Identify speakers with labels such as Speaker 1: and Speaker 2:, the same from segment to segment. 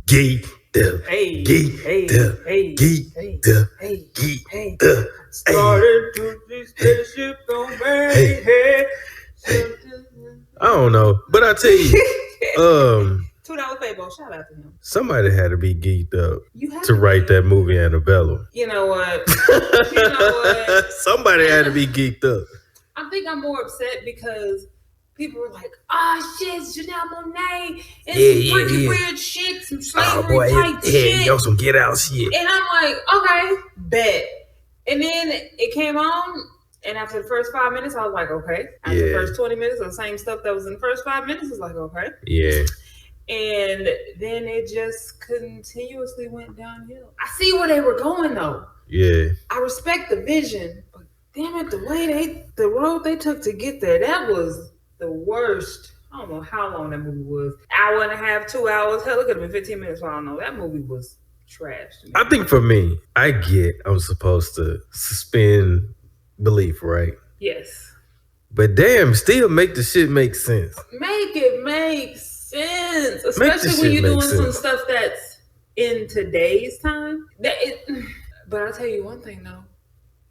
Speaker 1: Geeked up.
Speaker 2: Hey,
Speaker 1: Geeked
Speaker 2: hey,
Speaker 1: up.
Speaker 2: hey,
Speaker 1: Geeked
Speaker 2: hey,
Speaker 1: up.
Speaker 2: hey,
Speaker 1: Geeked
Speaker 2: hey.
Speaker 1: up.
Speaker 2: Started to this spaceship on my head.
Speaker 1: I don't know, but I tell you,
Speaker 2: $2 Fabo, shout out to him.
Speaker 1: somebody had to be geeked up
Speaker 2: You have
Speaker 1: to write that movie Antebellum.
Speaker 2: You know what?
Speaker 1: Somebody had to be geeked up.
Speaker 2: I think I'm more upset because people were like, "Oh shit, Janelle Monáe and some freaky weird shit, some slavery type shit."
Speaker 1: Yo, some get out shit.
Speaker 2: And I'm like, okay, bet. And then it came on, and after the first 5 minutes, I was like, okay. After the first 20 minutes, the same stuff that was in the first 5 minutes was like, okay.
Speaker 1: Yeah.
Speaker 2: And then it just continuously went downhill. I see where they were going though.
Speaker 1: Yeah.
Speaker 2: I respect the vision, but damn it, the road they took to get there, that was the worst. I don't know how long that movie was. Hour and a half, 2 hours. Hell, it could have been 15 minutes. I don't know. That movie was trash to me.
Speaker 1: I think for me, I'm supposed to suspend belief, right?
Speaker 2: Yes.
Speaker 1: But damn, still make the shit make sense.
Speaker 2: Make it make sense. Especially when you're doing some stuff that's in today's time. But I'll tell you one thing though.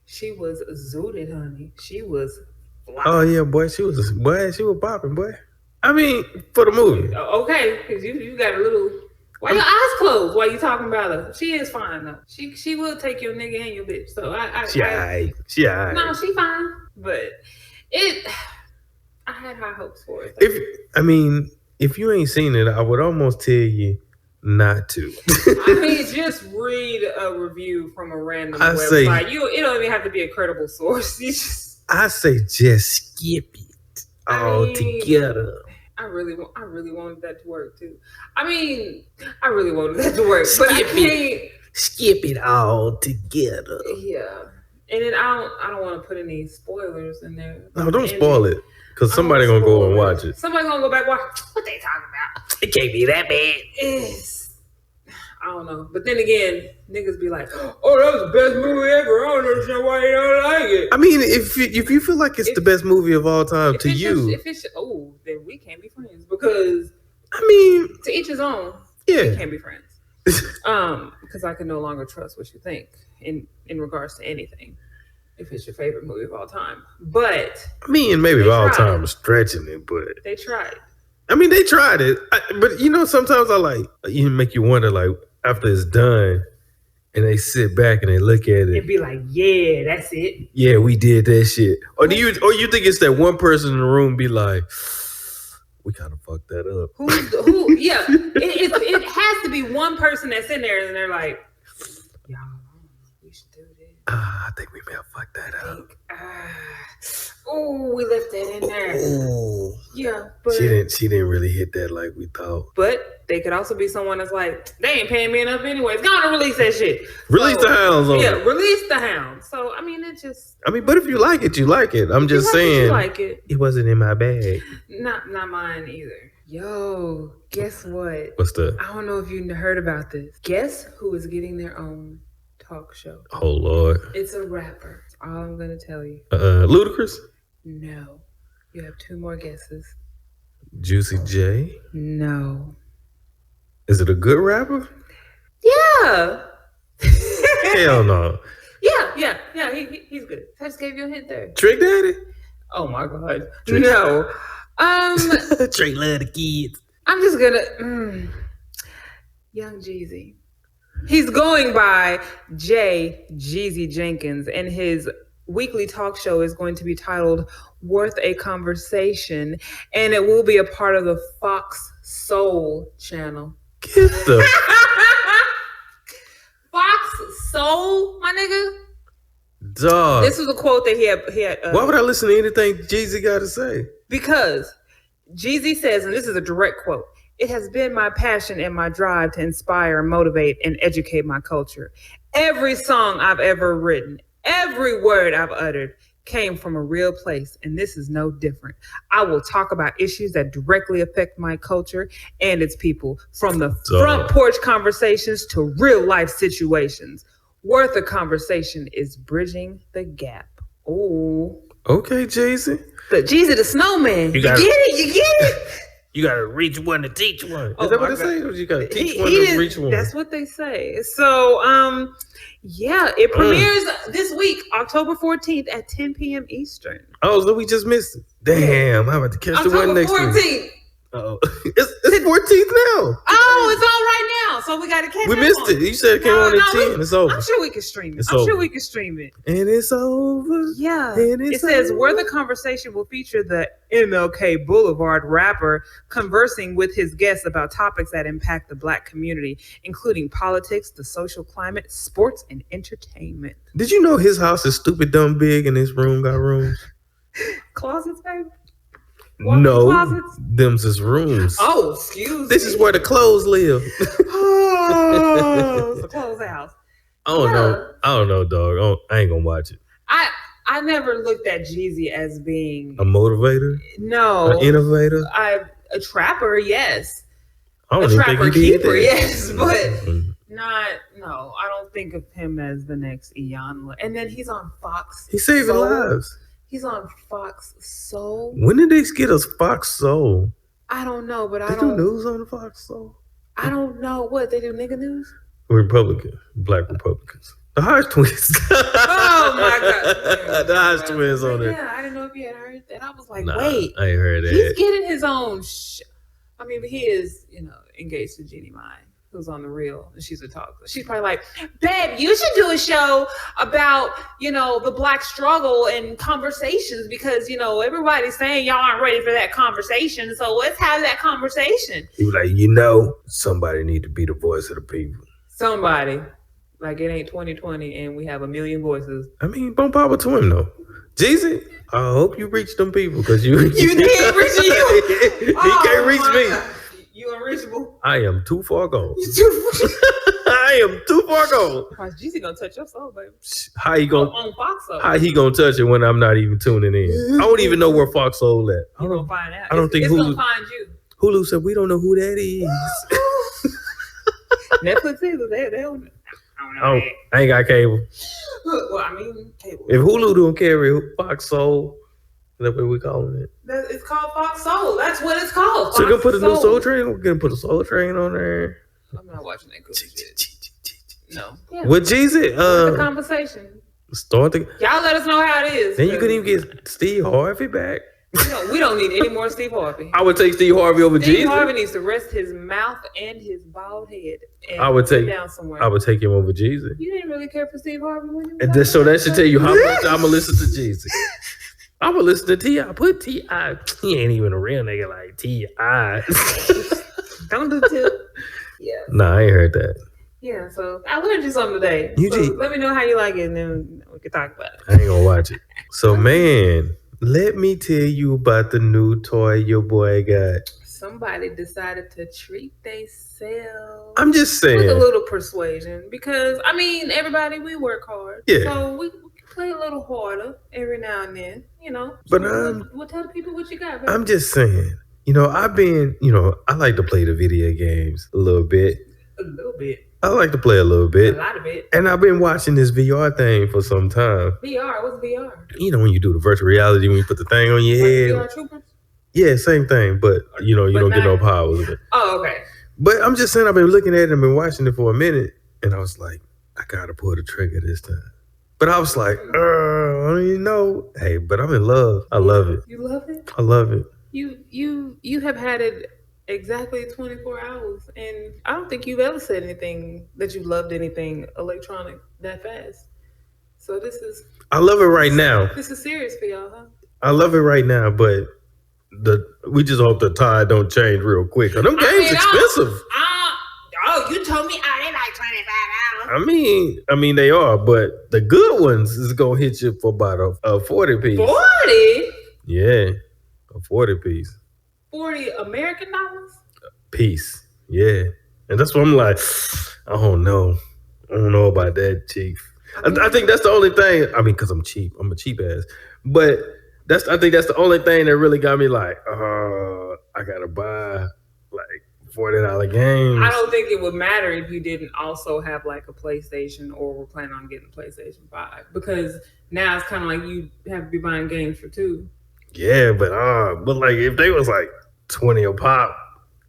Speaker 2: She was zooted, honey. She was fly.
Speaker 1: Oh yeah, boy. She was popping, boy. I mean, for the movie.
Speaker 2: Okay, because you got a little. Why your eyes closed while you talking about her? She is fine though. She will take your nigga and your bitch. So
Speaker 1: She alright.
Speaker 2: No, she fine. But I had high hopes for it.
Speaker 1: If you ain't seen it, I would almost tell you not to.
Speaker 2: I mean, just read a review from a random website. It don't even have to be a credible source.
Speaker 1: I say just skip it altogether.
Speaker 2: I really wanted that to work too. I mean, I really wanted that to work, but I can't
Speaker 1: skip it all together.
Speaker 2: Yeah, and then I don't want to put any spoilers in there.
Speaker 1: No, don't spoil it, because somebody gonna go and watch it.
Speaker 2: Somebody gonna go back and watch. What they talking about?
Speaker 1: It can't be that bad.
Speaker 2: I don't know, but then again, niggas be like, "Oh, that was the best movie ever." I don't understand why you don't like it.
Speaker 1: I mean, if you feel like it's the best movie of all time to you,
Speaker 2: then we can't be friends because
Speaker 1: I mean,
Speaker 2: to each his own.
Speaker 1: Yeah,
Speaker 2: we can't be friends. Because I can no longer trust what you think in regards to anything. If it's your favorite movie of all time, but
Speaker 1: I mean, maybe of all time, stretching it, but
Speaker 2: they tried.
Speaker 1: I mean, they tried it, but sometimes you make you wonder, like, after it's done, and they sit back and they look at it
Speaker 2: and be like, "Yeah, that's it.
Speaker 1: Yeah, we did that shit." Or you think it's that one person in the room be like, "We kind of fucked that up."
Speaker 2: Who? Yeah, it has to be one person that's in there and they're like, "Y'all, we should do this."
Speaker 1: I think we may have fucked that up.
Speaker 2: We left that in there.
Speaker 1: Oh,
Speaker 2: yeah, but
Speaker 1: she didn't really hit that like we thought.
Speaker 2: But they could also be someone that's like, "They ain't paying me enough anyways. Gonna release that shit.
Speaker 1: Release the hounds on it.
Speaker 2: Release the hounds." So I mean,
Speaker 1: but if you like it, you like it. I'm just saying,
Speaker 2: you like it.
Speaker 1: It wasn't in my bag.
Speaker 2: Not mine either. Yo, guess what?
Speaker 1: What's that?
Speaker 2: I don't know if you heard about this. Guess who is getting their own talk show?
Speaker 1: Oh Lord!
Speaker 2: It's a rapper. That's all I'm gonna tell you.
Speaker 1: Ludacris?
Speaker 2: No. You have 2 more guesses.
Speaker 1: Juicy J?
Speaker 2: No.
Speaker 1: Is it a good rapper?
Speaker 2: Yeah.
Speaker 1: Hell no.
Speaker 2: Yeah. He's good. I just gave you a hint there.
Speaker 1: Trick Daddy?
Speaker 2: Oh my God. No.
Speaker 1: Trick love the kids.
Speaker 2: I'm just gonna Young Jeezy. He's going by J. Jeezy Jenkins, and his weekly talk show is going to be titled Worth a Conversation, and it will be a part of the Fox Soul channel.
Speaker 1: Get the
Speaker 2: Fox Soul, my nigga.
Speaker 1: Dog.
Speaker 2: This was a quote that he had.
Speaker 1: Why would I listen to anything Jeezy got to say?
Speaker 2: Because Jeezy says, and this is a direct quote, "It has been my passion and my drive to inspire, motivate, and educate my culture. Every song I've ever written, every word I've uttered came from a real place, and this is no different. I will talk about issues that directly affect my culture and its people, from the front porch conversations to real life situations. Worth a conversation is bridging the gap." Oh.
Speaker 1: Okay, Jeezy.
Speaker 2: But Jeezy the Snowman. You get it?
Speaker 1: You gotta reach one to teach one. Is
Speaker 2: Oh
Speaker 1: that what
Speaker 2: my
Speaker 1: they say?
Speaker 2: God.
Speaker 1: Or you gotta teach
Speaker 2: He
Speaker 1: one to
Speaker 2: did-
Speaker 1: reach one?
Speaker 2: That's what they say. So, yeah, it premieres this week, October 14th at 10 p.m. Eastern.
Speaker 1: Oh, so we just missed it. Damn, I'm about to catch the one
Speaker 2: October
Speaker 1: next
Speaker 2: 14th.
Speaker 1: week. Oh, it's 14th now.
Speaker 2: Oh, it's on right now. So we got to catch
Speaker 1: We
Speaker 2: up
Speaker 1: missed
Speaker 2: on
Speaker 1: it. You said it came on at 10. It's over.
Speaker 2: I'm sure we can stream it.
Speaker 1: It's
Speaker 2: I'm sure
Speaker 1: over.
Speaker 2: we can stream it.
Speaker 1: And it's over.
Speaker 2: Yeah.
Speaker 1: And
Speaker 2: It
Speaker 1: it's
Speaker 2: says
Speaker 1: over.
Speaker 2: where the conversation will feature the MLK Boulevard rapper conversing with his guests about topics that impact the Black community, including politics, the social climate, sports, and entertainment.
Speaker 1: Did you know his house is stupid dumb big and his room got rooms?
Speaker 2: Closets, baby? Walk-in
Speaker 1: No,
Speaker 2: closets?
Speaker 1: them's his rooms.
Speaker 2: Oh, excuse
Speaker 1: This
Speaker 2: me.
Speaker 1: is where the clothes live.
Speaker 2: Oh, it's a closed house.
Speaker 1: I don't know, dog. I ain't gonna watch it.
Speaker 2: I never looked at Jeezy as being
Speaker 1: A motivator?
Speaker 2: no
Speaker 1: An innovator?
Speaker 2: a trapper, yes.
Speaker 1: I
Speaker 2: A
Speaker 1: don't even think
Speaker 2: trapper
Speaker 1: he did
Speaker 2: keeper,
Speaker 1: that.
Speaker 2: yes, but
Speaker 1: Mm.
Speaker 2: I don't think of him as the next Iyanla. And then he's on Fox.
Speaker 1: He's saving
Speaker 2: Soul.
Speaker 1: lives.
Speaker 2: He's on Fox Soul.
Speaker 1: When did they get us Fox Soul?
Speaker 2: I don't know, but
Speaker 1: They do news on the Fox Soul?
Speaker 2: I don't know what they do. Nigga news.
Speaker 1: Republican, Black Republicans. The Hodge twins.
Speaker 2: Oh my God.
Speaker 1: The Hodge twins on there.
Speaker 2: Yeah, I didn't know if you had heard that. I was like,
Speaker 1: Nah,
Speaker 2: wait,
Speaker 1: I ain't heard
Speaker 2: he's
Speaker 1: that.
Speaker 2: getting his own. I mean, but he is, engaged to Jeannie Mai, who's on The Real, and she's a talker. She's probably like, babe, you should do a show about, the Black struggle and conversations because, everybody's saying y'all aren't ready for that conversation. So let's have that conversation.
Speaker 1: He was like, somebody need to be the voice of the people.
Speaker 2: Somebody. Like it ain't 2020 and we have a million voices.
Speaker 1: I mean, bon power to him though. Jeezy, I hope you reach them people because you
Speaker 2: can't reach you.
Speaker 1: He can't reach me.
Speaker 2: God. You unreachable.
Speaker 1: I am too far gone.
Speaker 2: You too.
Speaker 1: I am too far gone.
Speaker 2: Jeezy gonna touch your soul, baby.
Speaker 1: How he gonna?
Speaker 2: On Fox Soul.
Speaker 1: How he gonna touch it when I'm not even tuning in? I don't even know where Fox Soul at.
Speaker 2: You gonna find out.
Speaker 1: I don't think
Speaker 2: it's
Speaker 1: Hulu.
Speaker 2: gonna find you.
Speaker 1: Hulu said we don't know who that is.
Speaker 2: Netflix either. They don't.
Speaker 1: I ain't got cable.
Speaker 2: Well, I mean, cable.
Speaker 1: If Hulu don't carry Fox Soul, that's what we calling it.
Speaker 2: It's called Fox Soul. That's what it's called.
Speaker 1: So we're gonna put a new
Speaker 2: Soul
Speaker 1: Soul Train. We're gonna put a Soul Train on there.
Speaker 2: I'm not watching that good shit. No. Yeah.
Speaker 1: What Jeezy?
Speaker 2: The conversation.
Speaker 1: Start the.
Speaker 2: Y'all let us know how it is.
Speaker 1: Then you could even get Steve Harvey back.
Speaker 2: We don't need any more Steve Harvey.
Speaker 1: I would take Steve Harvey over
Speaker 2: Steve
Speaker 1: Jeezy.
Speaker 2: Harvey needs to rest his mouth and his bald head. And
Speaker 1: I would
Speaker 2: sit down somewhere.
Speaker 1: I would take him over Jeezy.
Speaker 2: You didn't really care for Steve Harvey when you.
Speaker 1: And so that should tell you how much I'm gonna listen to Jeezy. I'm gonna listen to T.I. Put T.I. He ain't even a real nigga like T.I.
Speaker 2: Don't do tip. Yeah.
Speaker 1: Nah, I ain't heard that.
Speaker 2: Yeah, so I learned you something today. So let me know how you like it, and then we can talk about it.
Speaker 1: I ain't gonna watch it. So man, let me tell you about the new toy your boy got.
Speaker 2: Somebody decided to treat themselves.
Speaker 1: I'm just saying.
Speaker 2: With a little persuasion. Because, I mean, everybody, we work hard.
Speaker 1: Yeah.
Speaker 2: So we play a little harder every now and then,
Speaker 1: But
Speaker 2: we'll tell the people what you got, baby.
Speaker 1: I'm just saying. I've been, I like to play the video games a little bit.
Speaker 2: A little bit.
Speaker 1: I like to play a little bit.
Speaker 2: A lot of it.
Speaker 1: And I've been watching this VR thing for some time.
Speaker 2: VR? What's VR?
Speaker 1: When you do the virtual reality, when you put the thing on your head.
Speaker 2: VR Troopers?
Speaker 1: Yeah, same thing, but you don't get no powers.
Speaker 2: Oh, okay.
Speaker 1: But I'm just saying, I've been looking at it and been watching it for a minute, and I was like, I gotta pull the trigger this time. But I was like, I don't even know. Hey, but I'm in love. I love it.
Speaker 2: You love it?
Speaker 1: I love it.
Speaker 2: You have had it exactly 24 hours, and I don't think you've ever said anything that you loved anything electronic that fast. So
Speaker 1: I love it right now.
Speaker 2: This is serious for y'all, huh?
Speaker 1: I love it right now, but we just hope the tide don't change real quick. Them games expensive.
Speaker 2: You told me they like $25.
Speaker 1: I mean they are, but the good ones is gonna hit you for about a 40 piece.
Speaker 2: 40?
Speaker 1: Yeah, a 40 piece.
Speaker 2: 40 American dollars?
Speaker 1: Piece. Yeah. And that's what I'm like, I don't know about that, Chief. I think that's the only thing. I mean, because I'm cheap. I'm a cheap ass. But I think that's the only thing that really got me like, I gotta buy like $40 games.
Speaker 2: I don't think it would matter if you didn't also have like a PlayStation or were planning on getting a PlayStation 5. Because now it's kind of like you have to be buying games for two.
Speaker 1: Yeah, but like if they was like 20 a pop,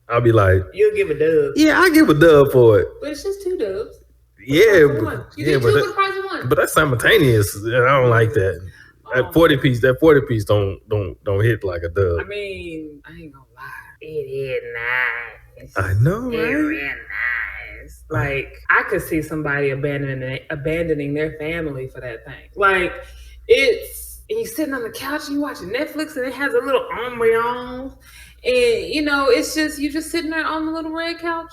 Speaker 1: I'll be like,
Speaker 2: you'll give a dub.
Speaker 1: yeah, I give a dub for it.
Speaker 2: But it's just 2 dubs.
Speaker 1: Yeah,
Speaker 2: You
Speaker 1: but,
Speaker 2: did 2 for the price of 1.
Speaker 1: but that's simultaneous. And I don't like that. That 40 piece don't hit like a dub.
Speaker 2: I mean, I ain't gonna lie. It is nice.
Speaker 1: I know,
Speaker 2: It
Speaker 1: right?
Speaker 2: is nice. Like, I could see somebody abandoning their family for that thing. Like, and you're sitting on the couch and you're watching Netflix and it has a little ambiance. And, you know, it's just, you just sitting there on the little red couch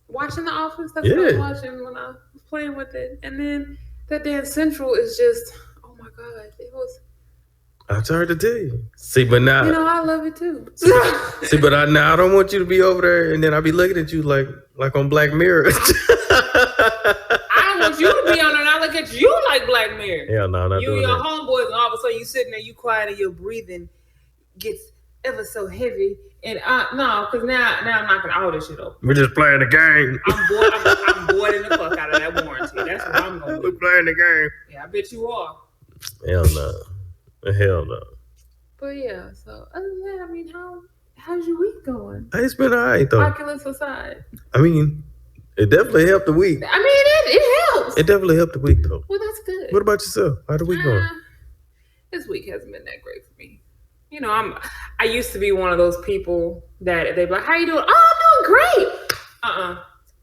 Speaker 2: watching The Office. That's what I was watching when I was playing with it. And then that Dance Central is just, oh my God, it was.
Speaker 1: I tried to tell you. See, but now.
Speaker 2: You know, I love it too.
Speaker 1: See, but I don't want you to be over there and then I'll be looking at you like on Black Mirror.
Speaker 2: I don't want you to be on there and I look at you like Black Mirror.
Speaker 1: Hell no, not
Speaker 2: you
Speaker 1: doing
Speaker 2: and your
Speaker 1: that.
Speaker 2: homeboys, and all of a sudden you sitting there, you quiet, and your breathing gets ever so heavy. And no, because now I'm knocking all this shit over.
Speaker 1: We're just playing the game.
Speaker 2: I'm boarding the fuck out of that warranty. That's what I'm going to do.
Speaker 1: We're playing the game.
Speaker 2: Yeah, I bet you are.
Speaker 1: Hell no. Hell no.
Speaker 2: But yeah, so other than that, I mean, how's your week going?
Speaker 1: It's been all right, though.
Speaker 2: Oculus aside.
Speaker 1: I mean, it definitely helped the week.
Speaker 2: I mean, it helps.
Speaker 1: It definitely helped the week, though.
Speaker 2: Well, that's good.
Speaker 1: What about yourself? How's the week going?
Speaker 2: This week hasn't been that great for me. You know, I used to be one of those people that they'd be like, how you doing? Oh, I'm doing great.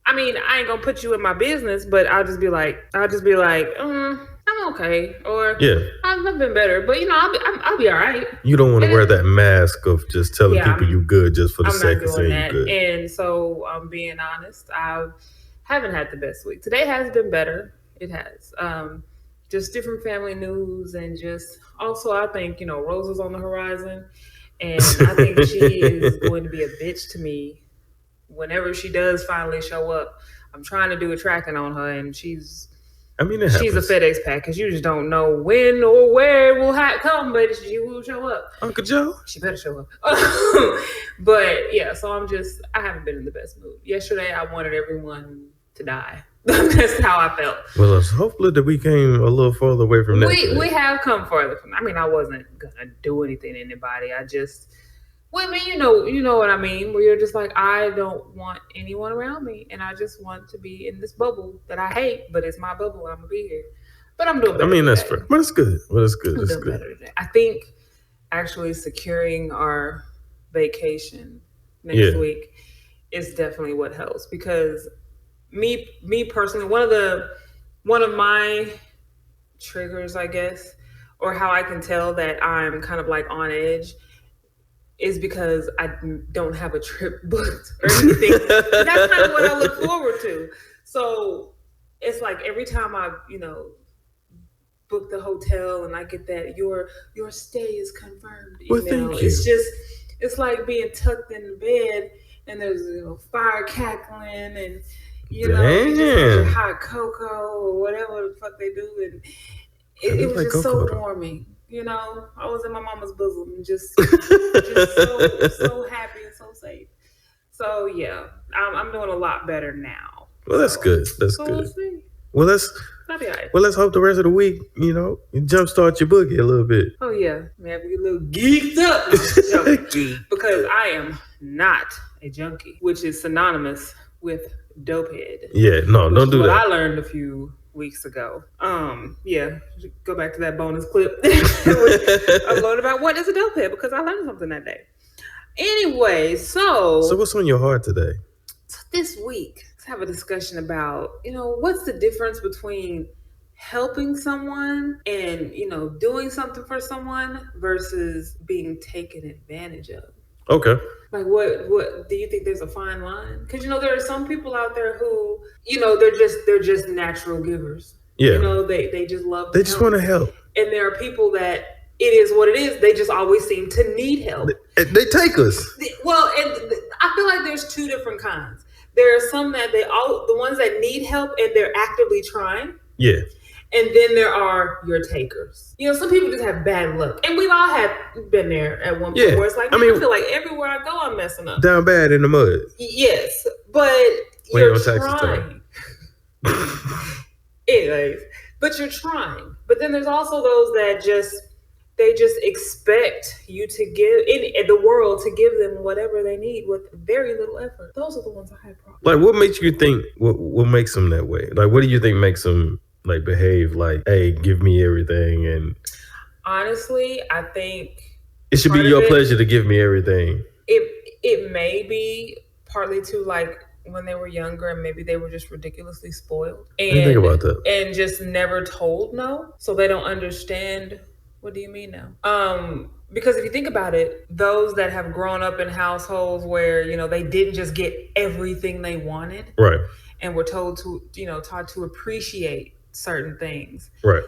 Speaker 2: I mean, I ain't gonna put you in my business, but I'll just be like, I'm okay, or I've been better, but you know, I'll be all right.
Speaker 1: You don't want to wear that mask of just telling people you good just for the sake of saying you good.
Speaker 2: And so, I'm being honest, I haven't had the best week. Today has been better. It has. Just different family news, and just also I think, you know, Rose is on the horizon, and I think she is going to be a bitch to me whenever she does finally show up. I'm trying to do a tracking on her, and she's a FedEx package. You just don't know when or where it will come, but she will show up.
Speaker 1: Uncle Joe?
Speaker 2: She better show up. But yeah, so I haven't been in the best mood. Yesterday, I wanted everyone to die. That's how I felt.
Speaker 1: Well, hopefully that we came a little further away from that.
Speaker 2: We have come further from. I mean, I wasn't gonna do anything to anybody. I just, you know what I mean. Where you're just like, I don't want anyone around me, and I just want to be in this bubble that I hate, but it's my bubble. I'm gonna be here. But I'm doing better.
Speaker 1: I mean, that's fair. But it's good. It's good.
Speaker 2: Better today. I think actually securing our vacation next week is definitely what helps, because me personally, one of my triggers, I guess, or how I can tell that I'm kind of like on edge, is because I don't have a trip booked or anything. That's kind of what I look forward to. So it's like every time I, book the hotel and I get that your stay is confirmed email. It's like being tucked in the bed and there's fire cackling and you just hot cocoa or whatever the fuck they do, and it was just so warming. I was in my mama's bosom and just so happy and so safe. So yeah, I'm doing a lot better now.
Speaker 1: Well, that's good. That's good.
Speaker 2: We'll see.
Speaker 1: Well, let's hope the rest of the week, you jumpstart your boogie a little bit.
Speaker 2: Oh yeah, maybe get a little geeked up because I am not a junkie, which is synonymous with dopehead.
Speaker 1: Yeah, no, don't do that.
Speaker 2: I learned a few weeks ago. Go back to that bonus clip. I learned about what is a dopehead because I learned something that day. Anyway, so
Speaker 1: what's on your heart today?
Speaker 2: So this week, let's have a discussion about, what's the difference between helping someone and, doing something for someone versus being taken advantage of.
Speaker 1: Okay.
Speaker 2: Like what do you think there's a fine line? Because there are some people out there who, they're just natural givers.
Speaker 1: Yeah.
Speaker 2: They just love.
Speaker 1: They just want to help.
Speaker 2: And there are people that it is what it is. They just always seem to need help.
Speaker 1: They take us.
Speaker 2: Well, and I feel like there's two different kinds. There are some that the ones that need help and they're actively trying.
Speaker 1: Yeah.
Speaker 2: And then there are your takers. Some people just have bad luck. And we've all been there at one point where it's like, I feel like everywhere I go, I'm messing up.
Speaker 1: Down bad in the mud.
Speaker 2: Yes, but you're trying. Anyways, but you're trying. But then there's also those that They just expect you to give in the world to give them whatever they need with very little effort. Those are the ones I have problems.
Speaker 1: Like, what makes you think? What makes them that way? Like, what do you think makes them like behave like, hey, give me everything, and
Speaker 2: Honestly, I think
Speaker 1: it should be your pleasure to give me everything.
Speaker 2: It may be partly to like when they were younger and maybe they were just ridiculously spoiled and
Speaker 1: think about that.
Speaker 2: And just never told no, so they don't understand. What do you mean now? Because if you think about it, those that have grown up in households where they didn't just get everything they wanted,
Speaker 1: right,
Speaker 2: and were told to taught to appreciate certain things,
Speaker 1: right.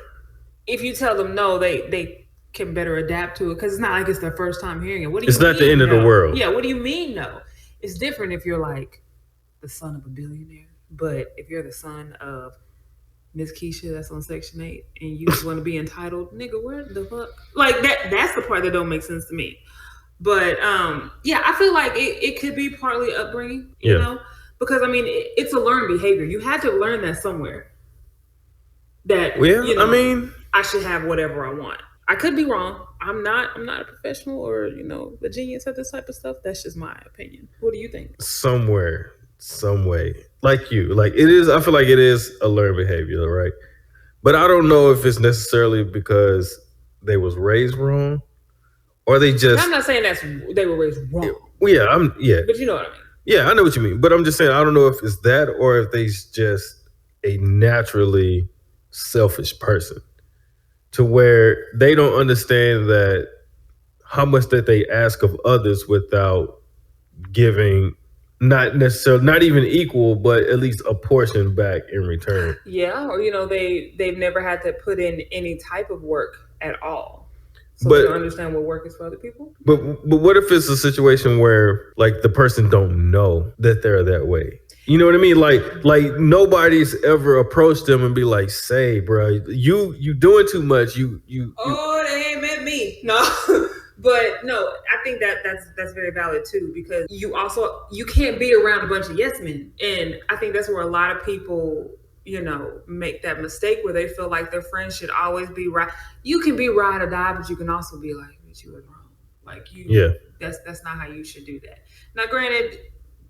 Speaker 2: If you tell them no, they can better adapt to it because it's not like it's their first time hearing it. What do you
Speaker 1: It's not
Speaker 2: mean,
Speaker 1: the end of the
Speaker 2: no?
Speaker 1: world.
Speaker 2: Yeah, what do you mean no? It's different if you're like the son of a billionaire, but if you're the son of Miss Keisha that's on Section 8 and you just want to be entitled, nigga, where the fuck? Like that's the part that don't make sense to me. But yeah, I feel like it could be partly upbringing, you know, because I mean it's a learned behavior. You had to learn that somewhere. That I mean, I should have whatever I want. I could be wrong. I'm not a professional or a genius at this type of stuff. That's just my opinion. What do you think?
Speaker 1: Somewhere, some way, like you, like it is. I feel like it is a learned behavior, right? But I don't know if it's necessarily because they was raised wrong, or they just.
Speaker 2: I'm not saying they were raised wrong.
Speaker 1: Yeah.
Speaker 2: But you know what I mean.
Speaker 1: Yeah, I know what you mean. But I'm just saying I don't know if it's that or if they's just a naturally selfish person to where they don't understand that how much that they ask of others without giving not necessarily not even equal but at least a portion back in return.
Speaker 2: Yeah, or they've never had to put in any type of work at all. So they don't understand what work is for other people.
Speaker 1: But what if it's a situation where like the person don't know that they're that way? You know what I mean? Like nobody's ever approached them and be like, "Say, bro, you doing too much. You."
Speaker 2: Oh, they ain't met me. No, but no, I think that's very valid too because you can't be around a bunch of yes men, and I think that's where a lot of people make that mistake where they feel like their friends should always be right. You can be ride or die, but you can also be like, "Bitch, you were wrong." Like you,
Speaker 1: yeah.
Speaker 2: That's not how you should do that. Now, granted,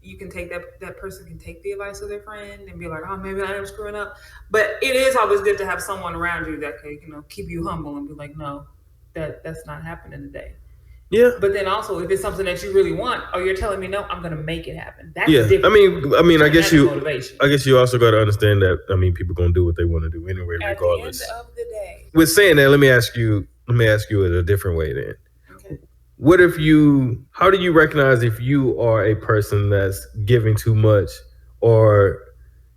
Speaker 2: you can take that person can take the advice of their friend and be like, oh, maybe I am screwing up. But it is always good to have someone around you that can, keep you humble and be like, no, that's not happening today.
Speaker 1: Yeah.
Speaker 2: But then also, if it's something that you really want, or you're telling me no, I'm gonna make it happen. That's
Speaker 1: different. I mean, I guess
Speaker 2: motivation.
Speaker 1: I guess you also got to understand that. I mean, people gonna do what they want to do anyway, regardless.
Speaker 2: At the end of the day.
Speaker 1: With saying that, let me ask you it a different way then.
Speaker 2: Okay.
Speaker 1: How do you recognize if you are a person that's giving too much or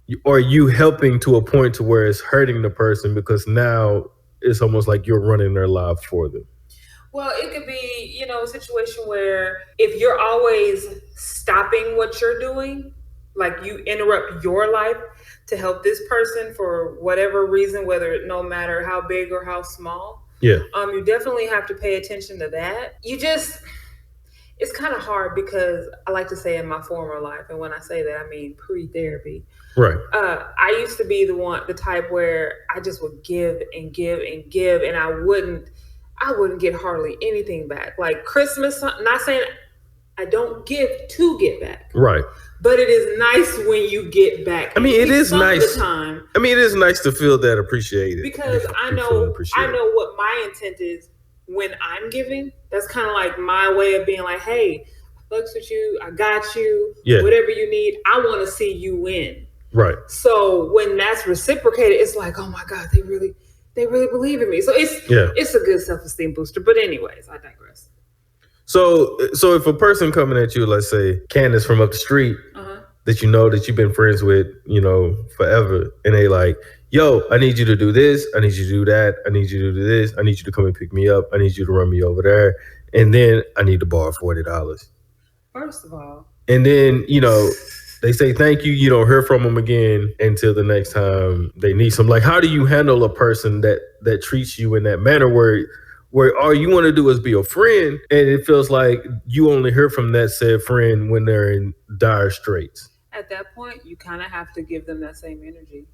Speaker 1: you helping to a point to where it's hurting the person because now it's almost like you're running their life for them?
Speaker 2: Well, it could be, a situation where if you're always stopping what you're doing, like you interrupt your life to help this person for whatever reason, whether no matter how big or how small.
Speaker 1: Yeah.
Speaker 2: You definitely have to pay attention to that. It's kind of hard because I like to say in my former life, and when I say that, I mean pre-therapy.
Speaker 1: Right.
Speaker 2: I used to be the type where I just would give and give and give, and I wouldn't get hardly anything back. Like Christmas, not saying I don't give to get back.
Speaker 1: Right.
Speaker 2: But it is nice when you get back.
Speaker 1: I mean, it is nice.
Speaker 2: I
Speaker 1: mean, it is nice to feel that appreciated.
Speaker 2: Because I know what my intent is when I'm giving. That's kind of like my way of being like, hey, I fucks with you. I got you.
Speaker 1: Yeah.
Speaker 2: Whatever you need, I want to see you win.
Speaker 1: Right.
Speaker 2: So when that's reciprocated, it's like, oh my God, they really believe in me. So it's a good self-esteem booster. But anyways, I digress.
Speaker 1: So if a person coming at you, let's say Candace from up the street, that that you've been friends with, forever, and they like, yo, I need you to do this, I need you to do that, I need you to do this, I need you to come and pick me up, I need you to run me over there, and then I need to borrow $40.
Speaker 2: First of all.
Speaker 1: And then, they say thank you, you don't hear from them again until the next time they need some. Like, how do you handle a person that treats you in that manner where all you want to do is be a friend, and it feels like you only hear from that said friend when they're in dire straits?
Speaker 2: At that point, you kind of have to give them that same energy.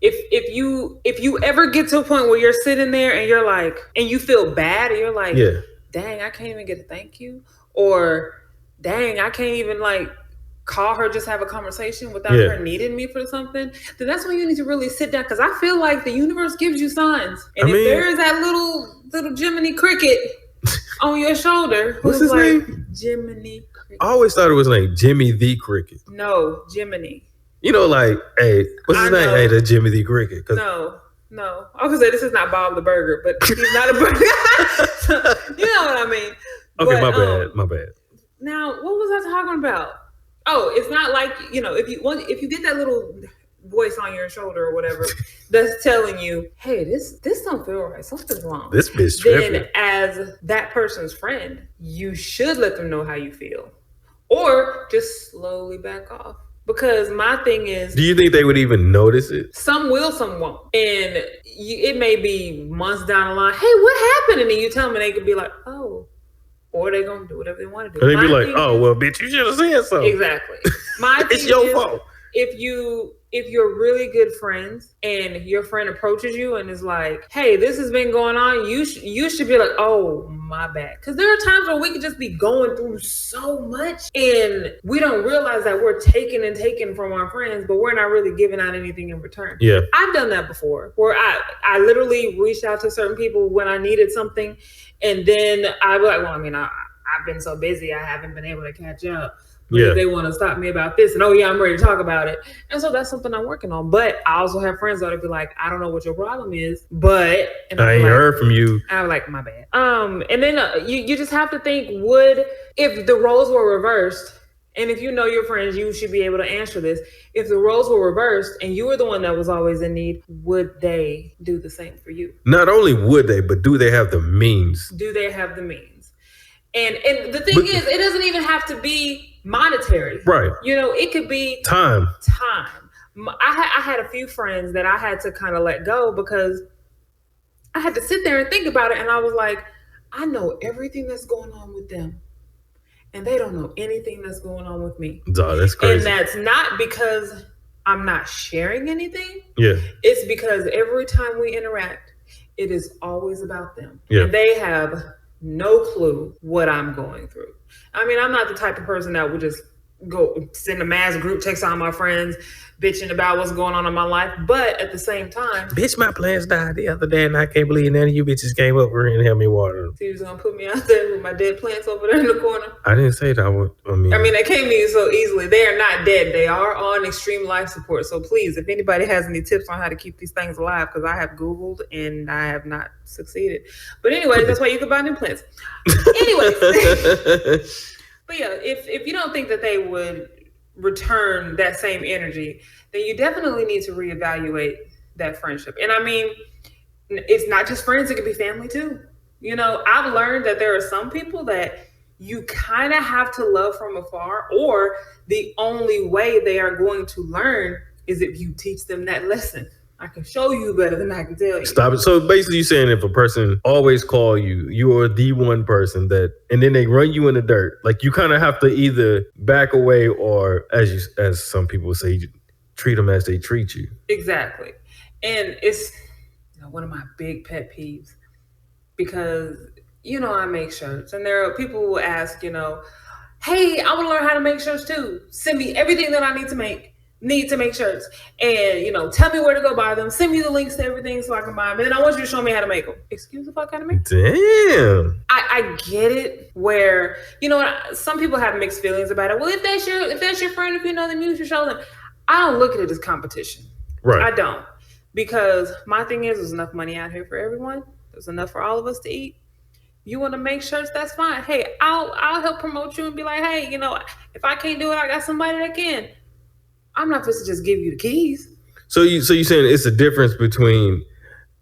Speaker 2: If you ever get to a point where you're sitting there and you're like, and you feel bad, and you're like,
Speaker 1: Yeah.
Speaker 2: dang, I can't even get a thank you, or dang, I can't even like call her, just have a conversation without
Speaker 1: Yeah.
Speaker 2: her needing me for something, then that's when you need to really sit down. Because I feel like the universe gives you signs, and
Speaker 1: I
Speaker 2: if
Speaker 1: mean-
Speaker 2: there is that little Jiminy Cricket on your shoulder,
Speaker 1: What's
Speaker 2: who's
Speaker 1: his
Speaker 2: like
Speaker 1: name?
Speaker 2: Jiminy Cricket.
Speaker 1: I always thought it was like Jimmy the Cricket.
Speaker 2: No, Jiminy.
Speaker 1: You know, like, hey, what's his
Speaker 2: I
Speaker 1: name?
Speaker 2: know.
Speaker 1: Hey, that's Jimmy the Cricket. 'Cause-
Speaker 2: No. I was gonna say this is not Bob the Burger, but he's not a burger. You know what I mean?
Speaker 1: Okay,
Speaker 2: But,
Speaker 1: my bad.
Speaker 2: Now, what was I talking about? Oh, it's not like, if you get that little voice on your shoulder or whatever that's telling you, hey, this don't feel right, something's wrong.
Speaker 1: This bitch tripping.
Speaker 2: Then as that person's friend, you should let them know how you feel. Or just slowly back off. Because my thing is,
Speaker 1: Do you think they would even notice it?
Speaker 2: some will, some won't. And it may be months down the line, hey, what happened? And then you tell them and they could be like, oh. Or they're going to do whatever they want to do.
Speaker 1: And they'd be
Speaker 2: My
Speaker 1: like,
Speaker 2: thing
Speaker 1: oh,
Speaker 2: is-
Speaker 1: well, bitch, you should have said something.
Speaker 2: Exactly. My
Speaker 1: It's
Speaker 2: thing
Speaker 1: your
Speaker 2: is,
Speaker 1: fault.
Speaker 2: if you're really good friends and your friend approaches you and is like, hey, this has been going on, you should be like, oh, my bad. Because there are times where we could just be going through so much and we don't realize that we're taking from our friends, but we're not really giving out anything in return.
Speaker 1: Yeah.
Speaker 2: I've done that before, where I literally reached out to certain people when I needed something, and then I'd be like, well, I mean, I've been so busy, I haven't been able to catch up. But
Speaker 1: Yeah.
Speaker 2: if they want to stop me about this, and oh yeah, I'm ready to talk about it. And so that's something I'm working on. But I also have friends that'll be like, I don't know what your problem is, but and
Speaker 1: I
Speaker 2: I'm
Speaker 1: ain't
Speaker 2: like,
Speaker 1: heard from you.
Speaker 2: I'm like, my bad. And then you just have to think, if the roles were reversed, and if you know your friends, you should be able to answer this. If the roles were reversed and you were the one that was always in need, would they do the same for you?
Speaker 1: Not only would they, but do they have the means?
Speaker 2: Do they have the means? And the thing is, it doesn't even have to be monetary.
Speaker 1: Right.
Speaker 2: It could be
Speaker 1: Time.
Speaker 2: I had a few friends that I had to kind of let go because I had to sit there and think about it. And I was like, I know everything that's going on with them, and they don't know anything that's going on with me.
Speaker 1: Oh, that's crazy.
Speaker 2: And that's not because I'm not sharing anything.
Speaker 1: Yeah.
Speaker 2: It's because every time we interact, it is always about them.
Speaker 1: Yeah.
Speaker 2: And they have no clue what I'm going through. I mean, I'm not the type of person that would just go send a mass group text to all my friends bitching about what's going on in my life. But at the same time,
Speaker 1: Bitch, my plants died the other day and I can't believe none of you bitches came up here and helped me water them.
Speaker 2: he was going to put me out there with my dead plants over there in the corner.
Speaker 1: I didn't say that. I mean,
Speaker 2: they came to you so easily. They are not dead. They are on extreme life support. So please, if anybody has any tips on how to keep these things alive, because I have Googled and I have not succeeded. But anyways, that's why you can buy new plants. Anyways. But yeah, if you don't think that they would return that same energy, then you definitely need to reevaluate that friendship. And I mean, it's not just friends, it could be family too. I've learned that there are some people that you kind of have to love from afar, or the only way they are going to learn is if you teach them that lesson. I can show you better than I can tell you.
Speaker 1: Stop it. So basically you're saying if a person always call you, you are the one person that, and then they run you in the dirt, like you kind of have to either back away or as some people say, treat them as they treat you.
Speaker 2: Exactly. And it's one of my big pet peeves because, I make shirts and there are people who ask, hey, I want to learn how to make shirts too. Send me everything that I need to make shirts, and tell me where to go buy them, send me the links to everything so I can buy them, and then I want you to show me how to make them. Excuse the fuck, how to make them?
Speaker 1: Damn.
Speaker 2: I get it where some people have mixed feelings about it. Well, if that's your friend, if you know them, you should show them. I don't look at it as competition.
Speaker 1: Right.
Speaker 2: I don't, because my thing is there's enough money out here for everyone. There's enough for all of us to eat. You want to make shirts, that's fine. Hey, I'll help promote you and be like, hey, if I can't do it, I got somebody that can. I'm not supposed to just give you the keys.
Speaker 1: So you're saying it's a difference between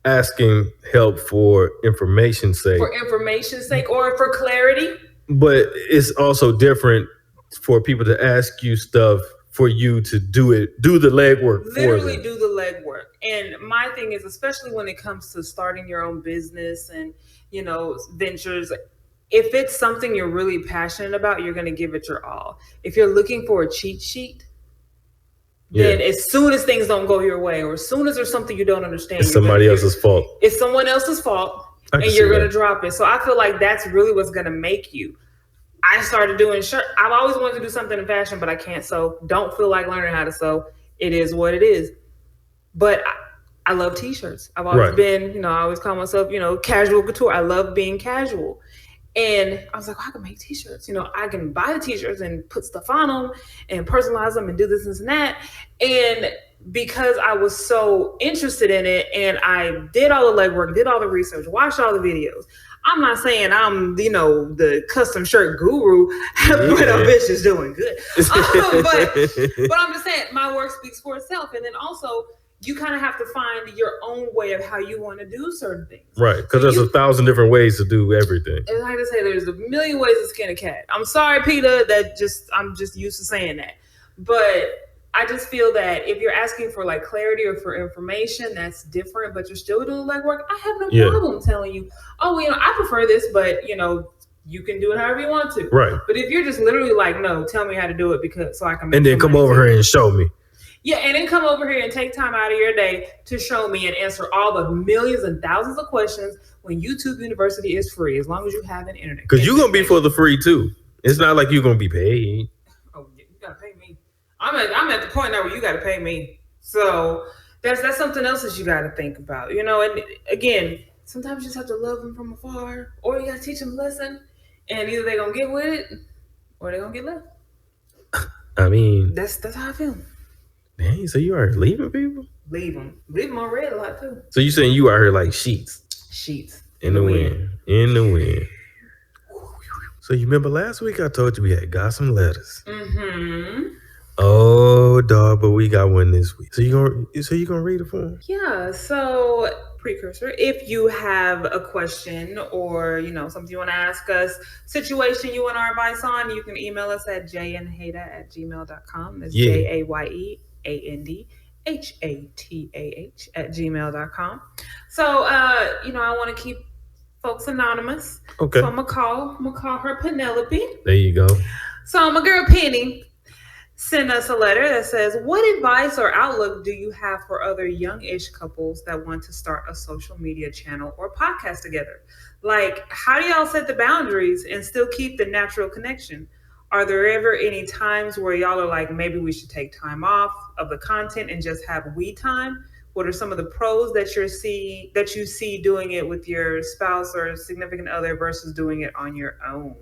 Speaker 1: asking help for information's sake.
Speaker 2: For information's sake or for clarity.
Speaker 1: But it's also different for people to ask you stuff for you to do the legwork for them.
Speaker 2: Literally do the legwork. And my thing is, especially when it comes to starting your own business and, ventures, if it's something you're really passionate about, you're going to give it your all. If you're looking for a cheat sheet, then as soon as things don't go your way, or as soon as there's something you don't understand,
Speaker 1: it's somebody else's fault.
Speaker 2: It's someone else's fault, and you're going to drop it. So I feel like that's really what's going to make you. I started doing shirt. I've always wanted to do something in fashion, but I can't sew. Don't feel like learning how to sew. It is what it is. But I love t-shirts. I've always been, I always call myself, casual couture. I love being casual. And I was like, I can make t-shirts. I can buy the t-shirts and put stuff on them and personalize them and do this and that. And because I was so interested in it and I did all the legwork, did all the research, watched all the videos. I'm not saying I'm, the custom shirt guru, but a bitch is doing good. But I'm just saying my work speaks for itself. And then also, you kind of have to find your own way of how you want to do certain things.
Speaker 1: Right, because there's 1,000 different ways to do everything.
Speaker 2: And like I say, there's a million ways to skin a cat. I'm sorry, Peter, I'm just used to saying that. But I just feel that if you're asking for like clarity or for information, that's different, but you're still doing legwork, I have no problem telling you, I prefer this, but you can do it however you want to.
Speaker 1: Right.
Speaker 2: But if you're just literally like, no, tell me how to do it so I can make
Speaker 1: and then come over here and show me.
Speaker 2: Yeah, and then come over here and take time out of your day to show me and answer all the millions and thousands of questions when YouTube University is free, as long as you have an internet.
Speaker 1: Because you're going to be for the free, too. It's not like you're going to be paid.
Speaker 2: Oh, you got to pay me. I'm at the point now where you got to pay me. So that's something else that you got to think about. And again, sometimes you just have to love them from afar, or you got to teach them a lesson, and either they're going to get with it or they're going to get left.
Speaker 1: I mean...
Speaker 2: That's how I feel.
Speaker 1: Dang, so you are leaving people?
Speaker 2: Leave them on red a lot too.
Speaker 1: So you saying you out here like sheets in the wind. In the wind. So you remember last week I told you we had got some letters.
Speaker 2: Mm-hmm.
Speaker 1: Oh dog, but we got one this week. So you gonna read it for them?
Speaker 2: Yeah. So precursor, if you have a question or something you want to ask us, situation you want our advice on, you can email us at jayandhatah@gmail.com. That's JAYEANDHATAH@gmail.com. So I want to keep folks anonymous.
Speaker 1: Okay.
Speaker 2: So I'm gonna call her Penelope.
Speaker 1: There you go.
Speaker 2: So my girl Penny send us a letter that says, what advice or outlook do you have for other young-ish couples that want to start a social media channel or podcast together? Like, how do y'all set the boundaries and still keep the natural connection? Are there ever any times where y'all are like, maybe we should take time off of the content and just have we time? What are some of the pros that you see doing it with your spouse or significant other versus doing it on your own?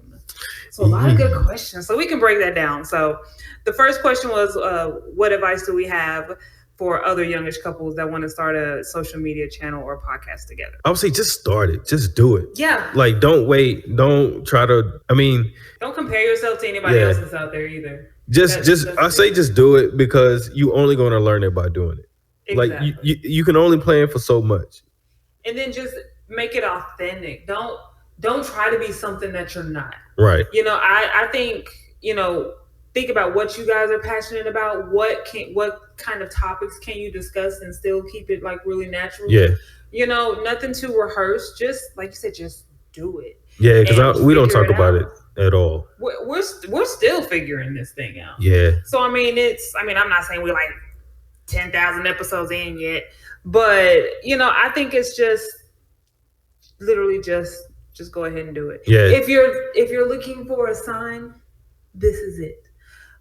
Speaker 2: So a lot of good questions. So we can break that down. So the first question was, what advice do we have for other youngish couples that want to start a social media channel or podcast together?
Speaker 1: I would say just start it. Just do it.
Speaker 2: Yeah.
Speaker 1: Like, don't wait. Don't try to,
Speaker 2: don't compare yourself to anybody else that's out there either.
Speaker 1: Just do it, because you only going to learn it by doing it. Exactly. Like you can only plan for so much.
Speaker 2: And then just make it authentic. Don't try to be something that you're not.
Speaker 1: Right.
Speaker 2: I think, think about what you guys are passionate about. What kind of topics can you discuss and still keep it like really natural?
Speaker 1: Yeah.
Speaker 2: Nothing too rehearsed. Just like you said, just do it.
Speaker 1: Yeah, because we don't talk about it at all.
Speaker 2: We're still figuring this thing out.
Speaker 1: Yeah.
Speaker 2: So I'm not saying we're like 10,000 episodes in yet, but I think it's just literally just go ahead and do it.
Speaker 1: Yeah.
Speaker 2: If you're looking for a sign, this is it.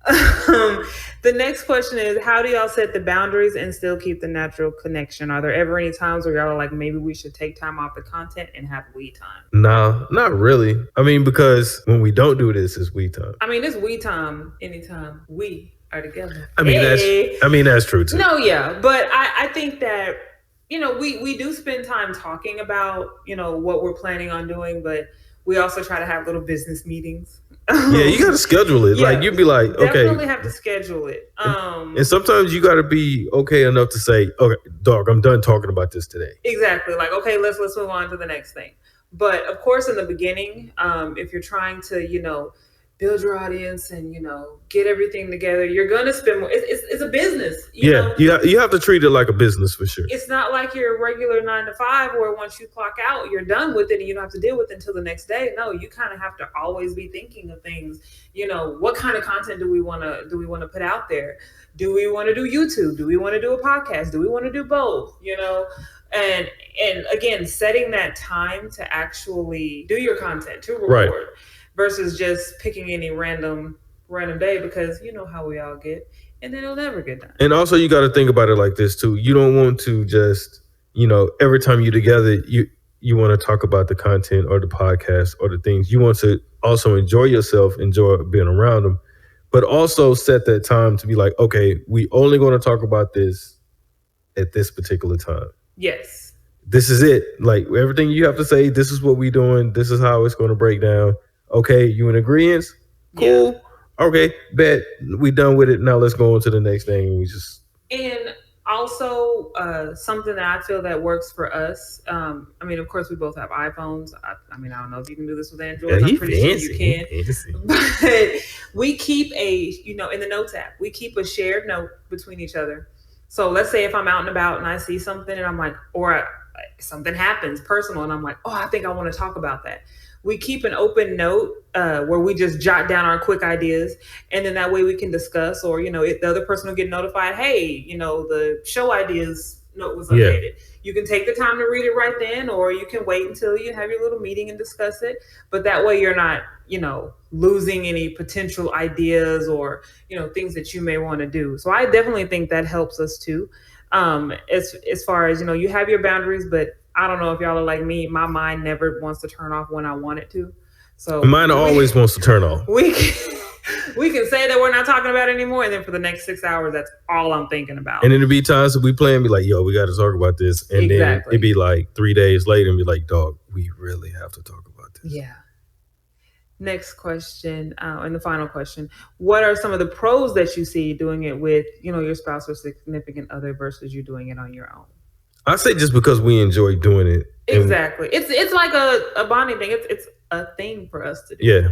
Speaker 2: The next question is, how do y'all set the boundaries and still keep the natural connection? Are there ever any times where y'all are like, maybe we should take time off the content and have we time?
Speaker 1: No, not really. Because when we don't do this, it's we time.
Speaker 2: It's we time anytime we are together.
Speaker 1: That's true too.
Speaker 2: No, yeah. But I think that, we do spend time talking about, what we're planning on doing, but we also try to have little business meetings.
Speaker 1: Yeah, you got to schedule it. Yeah, like, you'd be like, okay.
Speaker 2: Definitely have to schedule it.
Speaker 1: And sometimes you got to be okay enough to say, okay, dog, I'm done talking about this today.
Speaker 2: Exactly. Like, okay, let's move on to the next thing. But of course, in the beginning, if you're trying to, build your audience and get everything together, you're gonna spend more. It's a business, you know.
Speaker 1: You have to treat it like a business for sure.
Speaker 2: It's not like your regular 9 to 5 where once you clock out, you're done with it and you don't have to deal with it until the next day. No, you kind of have to always be thinking of things. What kind of content do we want to put out there? Do we want to do YouTube? Do we want to do a podcast? Do we want to do both? And again, setting that time to actually do your content, to record,
Speaker 1: right,
Speaker 2: versus just picking any random day, because you know how we all get, and then it'll never get done.
Speaker 1: And also, you got to think about it like this too. You don't want to just, every time you're together, you want to talk about the content or the podcast or the things. You want to also enjoy yourself, enjoy being around them, but also set that time to be like, okay, we only going to talk about this at this particular time.
Speaker 2: Yes.
Speaker 1: This is it. Like, everything you have to say, this is what we doing. This is how it's going to break down. Okay, you in agreement? Cool. Yeah. Okay, bet. We done with it. Now let's go on to the next thing.
Speaker 2: And also, something that I feel that works for us. Of course, we both have iPhones. I don't know if you can do this with Android.
Speaker 1: Yeah,
Speaker 2: I'm pretty
Speaker 1: fancy.
Speaker 2: Sure you can. But we keep in the Notes app, we keep a shared note between each other. So let's say if I'm out and about and I see something and I'm like, something happens personal and I'm like, I think I want to talk about that. We keep an open note where we just jot down our quick ideas, and then that way we can discuss, or if the other person will get notified, hey, the show ideas note was updated. Yeah. You can take the time to read it right then, or you can wait until you have your little meeting and discuss it. But that way you're not, losing any potential ideas or, things that you may want to do. So I definitely think that helps us too. As far as, you have your boundaries, but I don't know if y'all are like me. My mind never wants to turn off when I want it to. So
Speaker 1: mine always wants to turn off.
Speaker 2: We can say that we're not talking about it anymore, and then for the next 6 hours, that's all I'm thinking about.
Speaker 1: And then it'd be times that we play and be like, yo, we got to talk about this. And then it'd be like 3 days later and be like, dog, we really have to talk about this.
Speaker 2: Yeah. Next question, and the final question. What are some of the pros that you see doing it with, your spouse or significant other versus you doing it on your own?
Speaker 1: I say just because we enjoy doing it.
Speaker 2: Exactly. It's like a bonding thing. It's a thing for us to do.
Speaker 1: Yeah.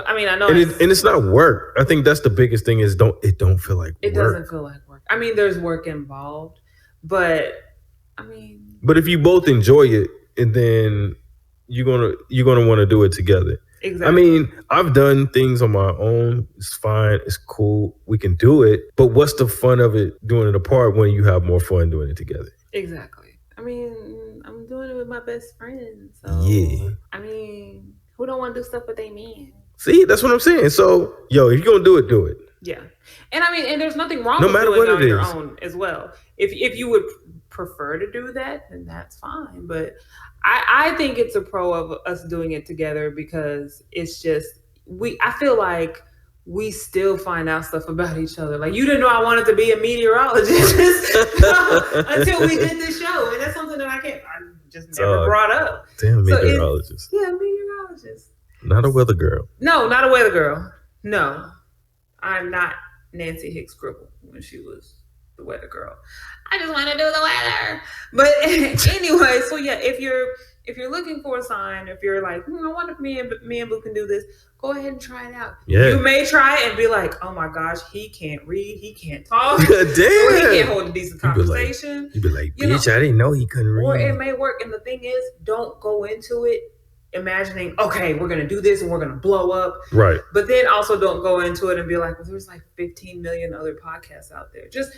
Speaker 2: I know.
Speaker 1: And it's not work. I think that's the biggest thing is it don't feel like work.
Speaker 2: It doesn't feel like work. There's work involved, but
Speaker 1: But if you both enjoy it, and then you're gonna want to do it together.
Speaker 2: Exactly.
Speaker 1: I've done things on my own. It's fine. It's cool. We can do it. But what's the fun of it doing it apart when you have more fun doing it together?
Speaker 2: Exactly. I'm doing it with my best friend. So
Speaker 1: yeah.
Speaker 2: Who don't want to do stuff with their man?
Speaker 1: See, that's what I'm saying. So, if you're gonna do it, do it.
Speaker 2: Yeah. And there's nothing wrong with doing it on your own as well. If you would prefer to do that, then that's fine. But I think it's a pro of us doing it together, because it's just I feel like we still find out stuff about each other. Like, you didn't know I wanted to be a meteorologist until we did this show. And that's something that I just never brought up.
Speaker 1: Damn, meteorologist.
Speaker 2: Meteorologist.
Speaker 1: Not a weather girl.
Speaker 2: No, not a weather girl. No. I'm not Nancy Hicks Gribble when she was the weather girl. I just want to do the weather. But anyway, so yeah, if you're looking for a sign, if you're like, I wonder if me and Boo can do this, go ahead and try it out.
Speaker 1: Yeah.
Speaker 2: You may try it and be like, oh my gosh, he can't read, he can't talk.
Speaker 1: Damn.
Speaker 2: Or he can't hold a decent conversation.
Speaker 1: You'd be like, bitch, I didn't know he couldn't read.
Speaker 2: Or it may work. And the thing is, don't go into it imagining, okay, we're going to do this and we're going to blow up.
Speaker 1: Right.
Speaker 2: But then also don't go into it and be like, well, there's like 15 million other podcasts out there. Just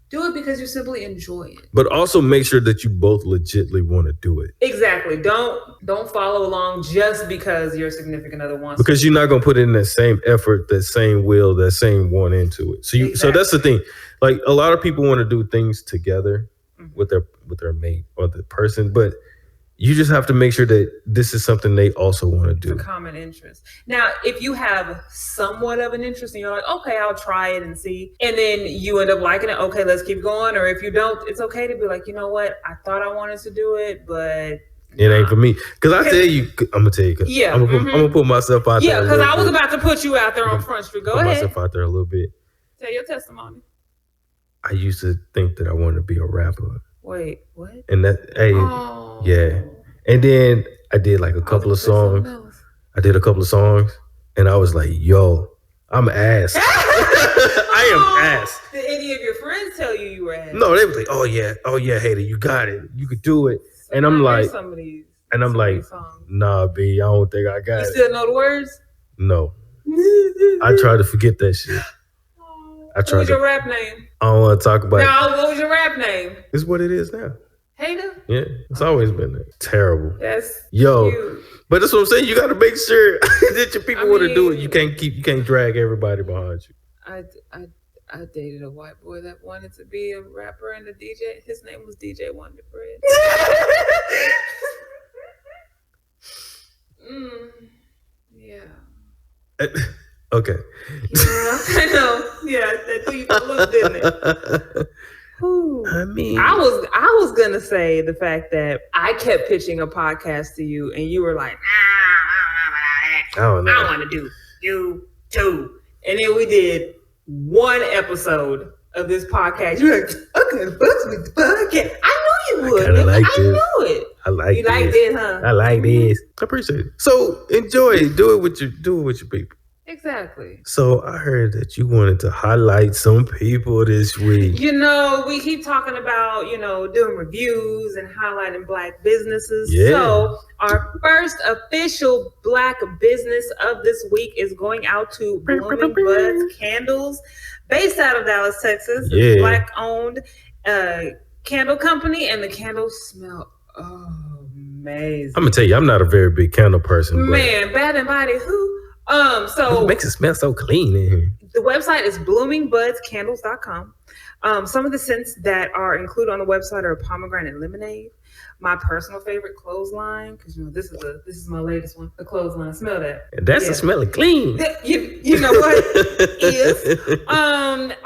Speaker 2: do it because you simply enjoy it.
Speaker 1: But also make sure that you both legitly want to do it.
Speaker 2: Exactly. Don't follow along just because your significant other wants
Speaker 1: because you're not going to put in that same effort, that same will, that same want into it. So so that's the thing. Like, a lot of people want to do things together with their mate or the person, but you just have to make sure that this is something they also want to do.
Speaker 2: It's a common interest. Now, if you have somewhat of an interest and you're like, okay, I'll try it and see, and then you end up liking it, okay, let's keep going. Or if you don't, it's okay to be like, you know what? I thought I wanted to do it, but
Speaker 1: it ain't for me. Because I'm going to tell you,
Speaker 2: yeah,
Speaker 1: I'm going to put myself out there.
Speaker 2: Yeah, because I was about to put you out there on Front Street. Go ahead.
Speaker 1: Put myself out there a little bit.
Speaker 2: Tell your testimony.
Speaker 1: I used to think that I wanted to be a rapper.
Speaker 2: Wait, what?
Speaker 1: And yeah. And then I did like a couple of songs. I did a couple of songs. And I was like, yo, I'm ass. I am ass.
Speaker 2: Did any of your friends tell you were ass?
Speaker 1: No, they was like, oh yeah, Hater, you got it. You could do it.
Speaker 2: So
Speaker 1: and I'm like,
Speaker 2: songs.
Speaker 1: nah, B, I don't think I got
Speaker 2: You
Speaker 1: it.
Speaker 2: still know the words?
Speaker 1: No. I try to forget that shit.
Speaker 2: What was your rap name?
Speaker 1: I don't want to talk about it.
Speaker 2: No, what was your rap name?
Speaker 1: It's what it is now.
Speaker 2: Hater?
Speaker 1: Yeah, it's always been that. Terrible.
Speaker 2: That's
Speaker 1: Yo.
Speaker 2: cute.
Speaker 1: But that's what I'm saying. You got to make sure that your people want to do it. You can't drag everybody behind you.
Speaker 2: I dated a white boy that wanted to be a rapper and a DJ. His name was DJ Wonder Bread. Yeah.
Speaker 1: Okay.
Speaker 2: Yeah, I know. Yeah, that threw you for a loop, didn't it?
Speaker 1: I mean,
Speaker 2: I was gonna say the fact that I kept pitching a podcast to you, and you were like,
Speaker 1: I don't know.
Speaker 2: I want to do you too, and then we did one episode of this podcast. You're like, okay, fuck with the podcast. I knew you would. I knew it.
Speaker 1: I like
Speaker 2: you liked it, huh?
Speaker 1: I like this. I appreciate it. So enjoy it. Do it with your people.
Speaker 2: Exactly.
Speaker 1: So I heard that you wanted to highlight some people this week.
Speaker 2: You know, we keep talking about, doing reviews and highlighting Black businesses.
Speaker 1: Yeah.
Speaker 2: So our first official Black business of this week is going out to Blooming Buds Candles, based out of Dallas, Texas.
Speaker 1: Yeah.
Speaker 2: It's Black-owned candle company, and the candles smell amazing.
Speaker 1: I'm gonna tell you, I'm not a very big candle person.
Speaker 2: Man, Bath and Body, who? So
Speaker 1: it makes it smell so clean in here.
Speaker 2: The website is bloomingbudscandles.com. Some of the scents that are included on the website are pomegranate lemonade, my personal favorite, clothesline, because this is my latest one, the clothesline. Smell that.
Speaker 1: That's a smelling clean.
Speaker 2: You know what is.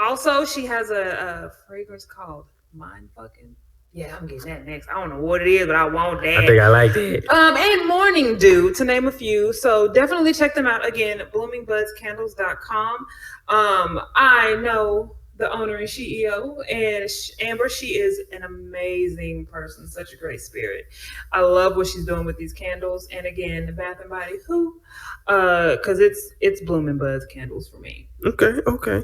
Speaker 2: Also, she has a fragrance called Mind Fucking. Yeah, I'm getting that next. I don't know what it is, but I want that.
Speaker 1: I think I like that.
Speaker 2: And Morning Dew, to name a few. So definitely check them out. Again, bloomingbudscandles.com. I know the owner and CEO, and Amber. She is an amazing person, such a great spirit. I love what she's doing with these candles. And again, the Bath and Body Who, because it's Blooming Buds Candles for me.
Speaker 1: Okay.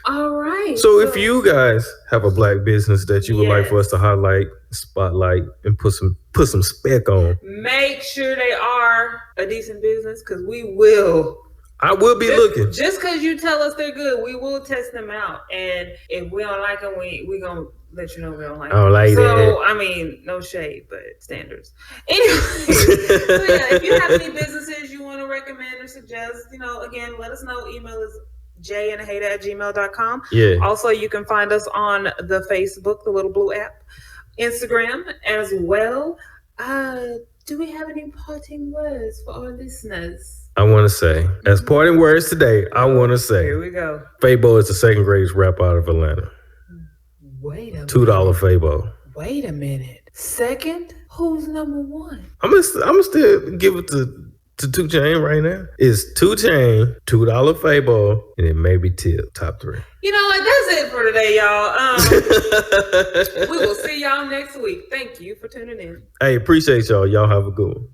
Speaker 2: All right.
Speaker 1: So if you guys have a Black business that you would like for us to highlight, spotlight, and put some spec on,
Speaker 2: make sure they are a decent business, because we will.
Speaker 1: I will be looking.
Speaker 2: Just because you tell us they're good, we will test them out. And if we don't like them, we going to let you know we don't like them.
Speaker 1: I don't like that.
Speaker 2: So, I mean, no shade, but standards. Anyway, so yeah, if you have any businesses you want to recommend or suggest, again, let us know. Email is jandhater@gmail.com.
Speaker 1: Yeah.
Speaker 2: Also, you can find us on the Facebook, the little blue app, Instagram as well. Do we have any parting words for our listeners?
Speaker 1: I want to say, as parting words today, I want to say,
Speaker 2: here we go.
Speaker 1: Fabo is the second greatest rapper out of Atlanta.
Speaker 2: Wait a minute.
Speaker 1: $2 Fabo.
Speaker 2: Wait a minute. Second? Who's number one?
Speaker 1: I'm gonna still give it to 2 Chainz right now. It's 2 Chainz, $2 Fabo, and then maybe Tip, top 3.
Speaker 2: You know what? That's it for today, y'all. We will see y'all next week. Thank you for tuning in.
Speaker 1: Hey, appreciate y'all. Y'all have a good one.